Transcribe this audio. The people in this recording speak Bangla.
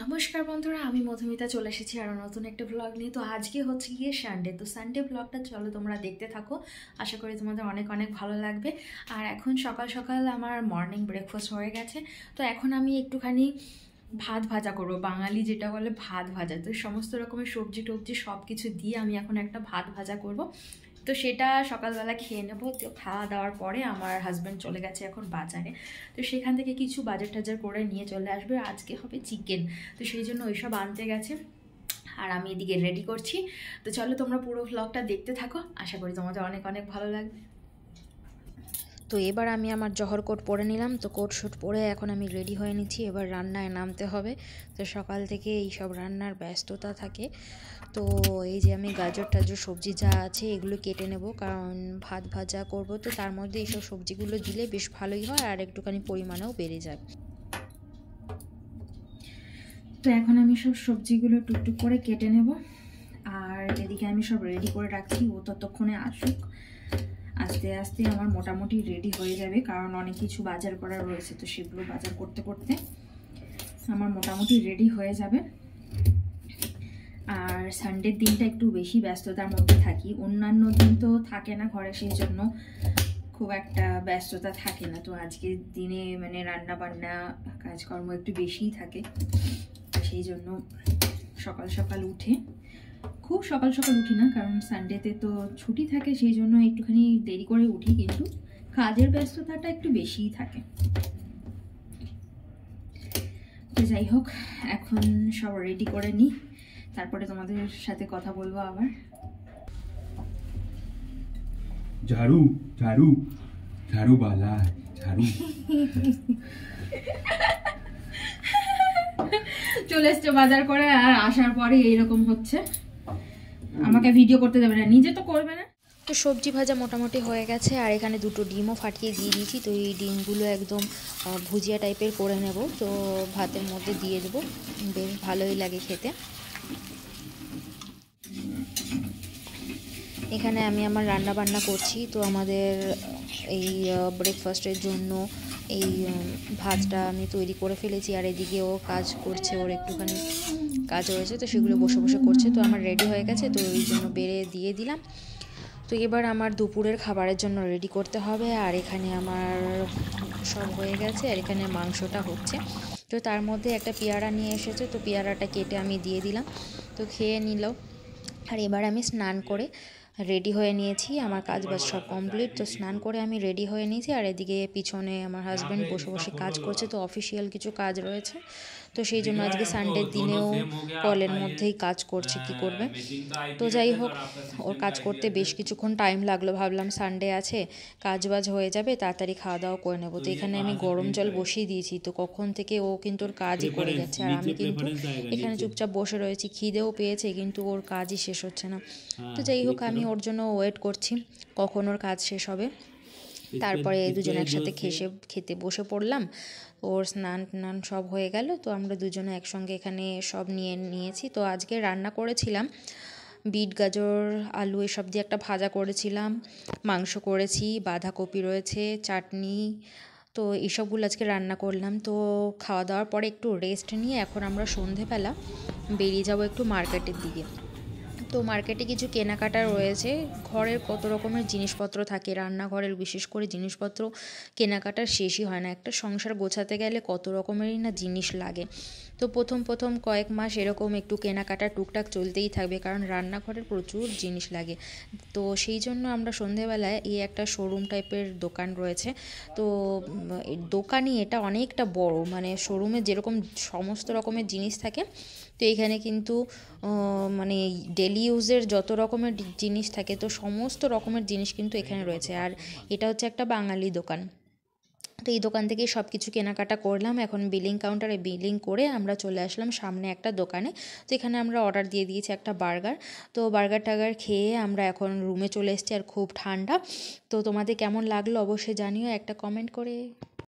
নমস্কার বন্ধুরা, আমি মধুমিতা চলে এসেছি আরও নতুন একটা ব্লগ নিয়ে। তো আজকে হচ্ছে গিয়ে সানডে, তো সানডে ব্লগটা চলো তোমরা দেখতে থাকো। আশা করি তোমাদের অনেক অনেক ভালো লাগবে। আর এখন সকাল সকাল আমার মর্নিং ব্রেকফাস্ট হয়ে গেছে। তো এখন আমি একটুখানি ভাত ভাজা করবো, বাঙালি যেটা বলে ভাত ভাজা। তো সমস্ত রকমের সবজি টবজি সব কিছু দিয়ে আমি এখন একটা ভাত ভাজা করব। তো সেটা সকালবেলা খেয়ে নেবো। তো খাওয়া দাওয়ার পরে আমার হাজব্যান্ড চলে গেছে এখন বাজারে, তো সেখান থেকে কিছু বাজার টাজার করে নিয়ে চলে আসবে। আজকে হবে চিকেন, তো সেই জন্য ওইসব আনতে গেছে আর আমি এদিকে রেডি করছি। তো চলো তোমরা পুরো ভ্লগটা দেখতে থাকো, আশা করি তোমাদের অনেক অনেক ভালো লাগবে। তো এবার আমি আমার জহর কোট পরে নিলাম। তো কোট শুট পরে এখন আমি রেডি হয়ে নিচ্ছি, এবার রান্নায় নামতে হবে। তো সকাল থেকে এই সব রান্নার ব্যস্ততা থাকে। তো এই যে আমি গাজর টাজর সবজি যা আছে এগুলো কেটে নেব, কারণ ভাত ভাজা করব। তো তার মধ্যে এইসব সবজিগুলো দিলে বেশ ভালোই হয় আর একটুখানি পরিমাণেও বেড়ে যায়। তো এখন আমি সব সবজিগুলো টুকটুক করে কেটে নেব, আর এদিকে আমি সব রেডি করে রাখছি। ও ততক্ষণে আসুক, আস্তে আস্তে আমার মোটামুটি রেডি হয়ে যাবে, কারণ অনেক কিছু বাজার করা রয়েছে। তো সেগুলো বাজার করতে করতে আমার মোটামুটি রেডি হয়ে যাবে। আর সানডের দিনটা একটু বেশি ব্যস্ততার মধ্যে থাকি, অন্যান্য দিন তো থাকে না ঘরে, সেই জন্য খুব একটা ব্যস্ততা থাকে না। তো আজকের দিনে মানে রান্না বান্না কাজকর্ম একটু বেশিই থাকে, সেই জন্য সকাল সকাল উঠে, খুব সকাল সকাল উঠি না, কারণ সানডেতে তো ছুটি থাকে, সেই জন্য একটুখানি দেরি করে উঠি, কিন্তু কাজের ব্যস্ততাটা একটু বেশিই থাকে। তো যাই হোক, এখন সব রেডি করে নিই, তারপরে তোমাদের সাথে কথা বলবো আবার। ঝাড়ু ঝাড়ু ঝাড়ু বালা ঝাড়ু। চলে এসছে বাজার করে, আর আসার পরে এইরকম হচ্ছে। আমাকে ভিডিও করতে দেবে না, নিজে তো করবে না। তো সবজি ভাজা মোটামুটি হয়ে গেছে, আর এখানে দুটো ডিমও ফাটিয়ে দিয়ে দিয়েছি। তো এই ডিমগুলো একদম ভুজিয়া টাইপের করে নেব, তো ভাতের মধ্যে দিয়ে দেবো, বেশ ভালোই লাগে খেতে। এখানে আমি আমার রান্না বান্না করছি। তো আমাদের এই ব্রেকফাস্টের জন্য এই ভাতটা আমি তৈরি করে ফেলেছি, আর এদিকে ও কাজ করছে, ওর একটুখানি কাজ রয়েছে, তো সেগুলো বসে বসে করছে। তো আমার রেডি হয়ে গেছে, তো ওই জন্য বেড়ে দিয়ে দিলাম। তো এবার আমার দুপুরের খাবারের জন্য রেডি করতে হবে, আর এখানে আমার সব হয়ে গেছে, আর এখানে মাংসটা হচ্ছে। তো তার মধ্যে একটা পেয়ারা নিয়ে এসেছে, তো পেয়ারাটা কেটে আমি দিয়ে দিলাম, তো খেয়ে নিল। আর এবার আমি স্নান করে রেডি হয়ে নিয়েছি, আমার কাজ বাজ সব কমপ্লিট। তো স্নান করে আমি রেডি হয়ে নিয়েছি, আর এদিকে পিছনে আমার হাজব্যান্ড বসে বসে কাজ করছে। তো অফিসিয়াল কিছু কাজ রয়েছে, তো সেই জন্য আজকে সানডের দিনেও কলের মধ্যেই কাজ করছে, কি করবে। তো যাই হোক, ওর কাজ করতে বেশ কিছুক্ষণ টাইম লাগলো। ভাবলাম সানডে আছে, কাজ বাজ হয়ে যাবে, তাড়াতাড়ি খাওয়া দাওয়া করে নেবো। তো এখানে আমি গরম জল বসিয়ে দিয়েছি। তো কখন থেকে ও কিন্তু ওর কাজই করে যাচ্ছে, আর আমি কিন্তু এখানে চুপচাপ বসে রয়েছি। খিদেও পেয়েছে, কিন্তু ওর কাজই শেষ হচ্ছে না। তো যাই হোক, আমি ওর জন্য ওয়েট করছি কখন ওর কাজ শেষ হবে। তারপরে দুজনে একসাথে খেতে বসে পড়লাম। ওর স্নান টান সব হয়ে গেল, তো আমরা দুজনে একসঙ্গে এখানে সব নিয়েছি। তো আজকে রান্না করেছিলাম বিট গাজর আলু এসব দিয়ে একটা ভাজা করেছিলাম, মাংস করেছি, বাঁধাকপি রয়েছে, চাটনি। তো এইসবগুলো আজকে রান্না করলাম। তো খাওয়া দাওয়ার পরে একটু রেস্ট নিয়ে এখন আমরা সন্ধেবেলা বেরিয়ে যাব একটু মার্কেটের দিকে। তো মার্কেটে কিছু কেনাকাটা রয়েছে, ঘরের কত রকমের জিনিসপত্র থাকে, রান্নাঘরের বিশেষ করে জিনিসপত্র কেনাকাটার শেষই হয় না। একটা সংসার গোছাতে গেলে কত রকমেরই না জিনিস লাগে। তো প্রথম কয়েক মাস এরকম একটু কেনাকাটা টুকটাক চলতেই থাকবে, কারণ রান্নাঘরের প্রচুর জিনিস লাগে। তো সেই জন্য আমরা সন্ধেবেলায় এই একটা শোরুম টাইপের দোকান রয়েছে। তো দোকানই এটা অনেকটা বড়, মানে শোরুমে যেরকম সমস্ত রকমের জিনিস থাকে, তো এইখানে কিন্তু মানে ডেলি ইউজের যত রকমের জিনিস থাকে, তো সমস্ত রকমের জিনিস কিন্তু এখানে রয়েছে। আর এটা হচ্ছে একটা বাঙালি দোকান। তো এই দোকান থেকেই সব কিছু কেনাকাটা করলাম। এখন বিলিং কাউন্টারে বিলিং করে আমরা চলে আসলাম সামনে একটা দোকানে। তো এখানে আমরা অর্ডার দিয়ে দিয়েছি একটা বার্গার। তো বার্গার টার্গার খেয়ে আমরা এখন রুমে চলে এসেছি, আর খুব ঠান্ডা। তো তোমাদের কেমন লাগলো অবশ্যই জানিও একটা কমেন্ট করে।